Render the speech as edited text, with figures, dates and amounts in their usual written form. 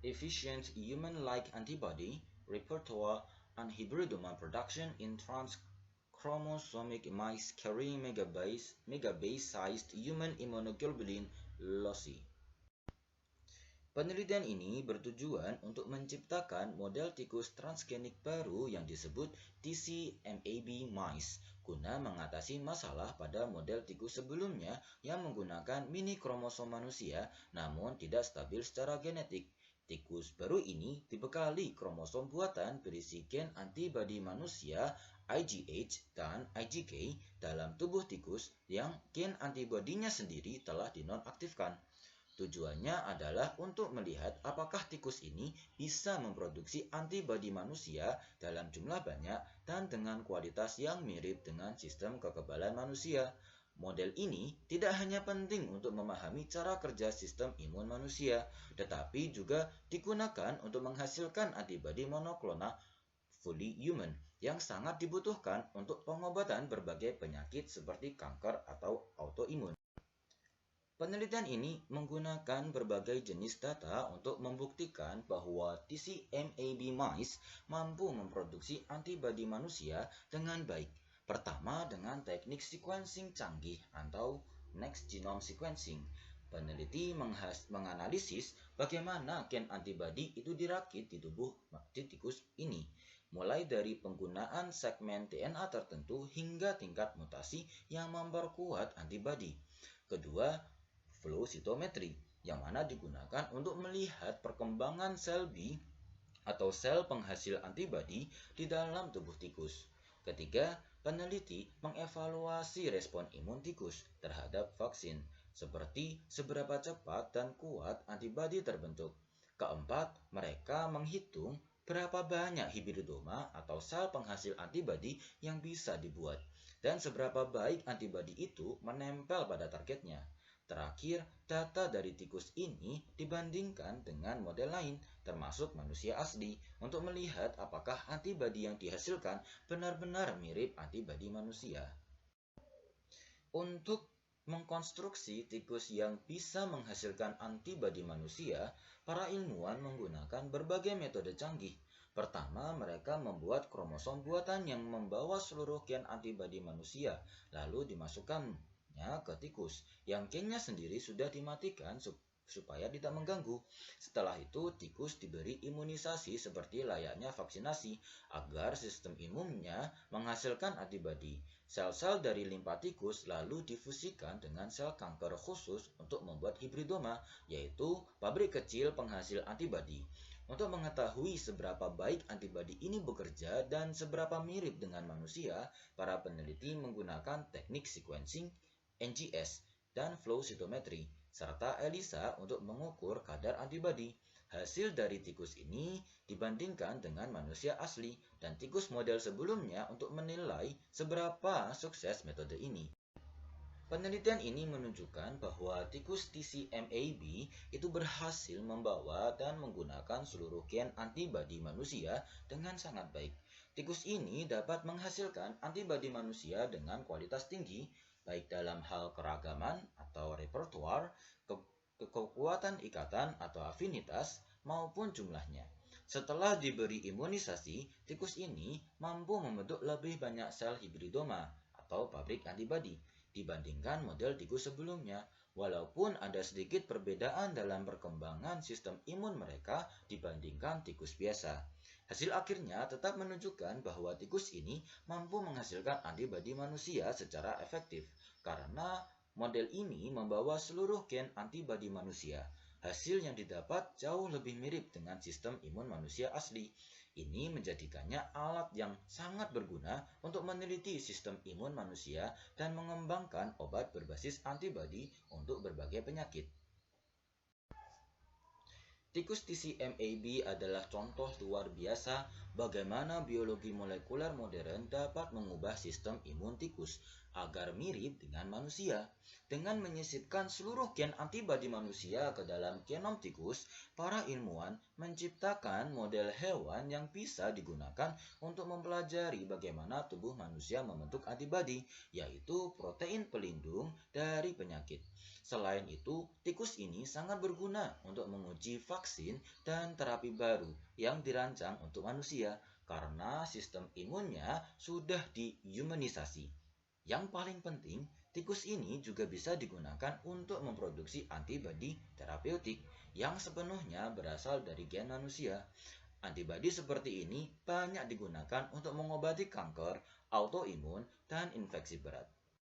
efficient human-like antibody repertoire and hybridoma production in trans-chromosomic mice carrying megabase-sized human immunoglobulin loci. Penelitian ini bertujuan untuk menciptakan model tikus transgenik baru yang disebut TCMAB mice guna mengatasi masalah pada model tikus sebelumnya yang menggunakan mini kromosom manusia namun tidak stabil secara genetik. Tikus baru ini dibekali kromosom buatan berisi gen antibodi manusia IgH dan IgK dalam tubuh tikus yang gen antibodinya sendiri telah dinonaktifkan. Tujuannya adalah untuk melihat apakah tikus ini bisa memproduksi antibodi manusia dalam jumlah banyak dan dengan kualitas yang mirip dengan sistem kekebalan manusia. Model ini tidak hanya penting untuk memahami cara kerja sistem imun manusia, tetapi juga digunakan untuk menghasilkan antibodi monoklonal fully human yang sangat dibutuhkan untuk pengobatan berbagai penyakit seperti kanker atau autoimun. Penelitian ini menggunakan berbagai jenis data untuk membuktikan bahwa TCMAB mice mampu memproduksi antibodi manusia dengan baik. Pertama, dengan teknik sequencing canggih atau next genome sequencing. Peneliti menganalisis bagaimana gen antibodi itu dirakit di tubuh tikus ini, mulai dari penggunaan segmen DNA tertentu hingga tingkat mutasi yang memperkuat antibodi. Kedua, flow cytometry, yang mana digunakan untuk melihat perkembangan sel B atau sel penghasil antibodi di dalam tubuh tikus. Ketiga, peneliti mengevaluasi respon imun tikus terhadap vaksin, seperti seberapa cepat dan kuat antibodi terbentuk. Keempat, mereka menghitung berapa banyak hibridoma atau sel penghasil antibodi yang bisa dibuat, dan seberapa baik antibodi itu menempel pada targetnya. Terakhir, data dari tikus ini dibandingkan dengan model lain, termasuk manusia asli, untuk melihat apakah antibodi yang dihasilkan benar-benar mirip antibodi manusia. Untuk mengkonstruksi tikus yang bisa menghasilkan antibodi manusia, para ilmuwan menggunakan berbagai metode canggih. Pertama, mereka membuat kromosom buatan yang membawa seluruh gen antibodi manusia, lalu dimasukkannya ke tikus, yang gennya sendiri sudah dimatikan supaya tidak mengganggu. Setelah itu, tikus diberi imunisasi seperti layaknya vaksinasi agar sistem imunnya menghasilkan antibodi. Sel-sel dari limpa tikus lalu difusikan dengan sel kanker khusus untuk membuat hibridoma, yaitu pabrik kecil penghasil antibodi. Untuk mengetahui seberapa baik antibodi ini bekerja dan seberapa mirip dengan manusia, para peneliti menggunakan teknik sequencing, NGS, dan flow cytometry, serta ELISA untuk mengukur kadar antibodi. Hasil dari tikus ini dibandingkan dengan manusia asli dan tikus model sebelumnya untuk menilai seberapa sukses metode ini. Penelitian ini menunjukkan bahwa tikus TCMAB itu berhasil membawa dan menggunakan seluruh gen antibodi manusia dengan sangat baik. Tikus ini dapat menghasilkan antibodi manusia dengan kualitas tinggi, baik dalam hal keragaman atau repertoire, kekuatan ikatan atau afinitas, maupun jumlahnya. Setelah diberi imunisasi, tikus ini mampu membentuk lebih banyak sel hibridoma atau pabrik antibodi dibandingkan model tikus sebelumnya, walaupun ada sedikit perbedaan dalam perkembangan sistem imun mereka dibandingkan tikus biasa. Hasil akhirnya tetap menunjukkan bahwa tikus ini mampu menghasilkan antibodi manusia secara efektif, karena model ini membawa seluruh gen antibodi manusia. Hasil yang didapat jauh lebih mirip dengan sistem imun manusia asli. Ini menjadikannya alat yang sangat berguna untuk meneliti sistem imun manusia dan mengembangkan obat berbasis antibodi untuk berbagai penyakit. Tikus TCMAB adalah contoh luar biasa bagaimana biologi molekuler modern dapat mengubah sistem imun tikus agar mirip dengan manusia. Dengan menyisipkan seluruh gen antibodi manusia ke dalam genom tikus, para ilmuwan menciptakan model hewan yang bisa digunakan untuk mempelajari bagaimana tubuh manusia membentuk antibodi, yaitu protein pelindung dari penyakit. Selain itu, tikus ini sangat berguna untuk menguji vaksin dan terapi baru yang dirancang untuk manusia karena sistem imunnya sudah dihumanisasi. Yang paling penting, tikus ini juga bisa digunakan untuk memproduksi antibodi terapeutik yang sepenuhnya berasal dari gen manusia. Antibodi seperti ini banyak digunakan untuk mengobati kanker, autoimun, dan infeksi berat.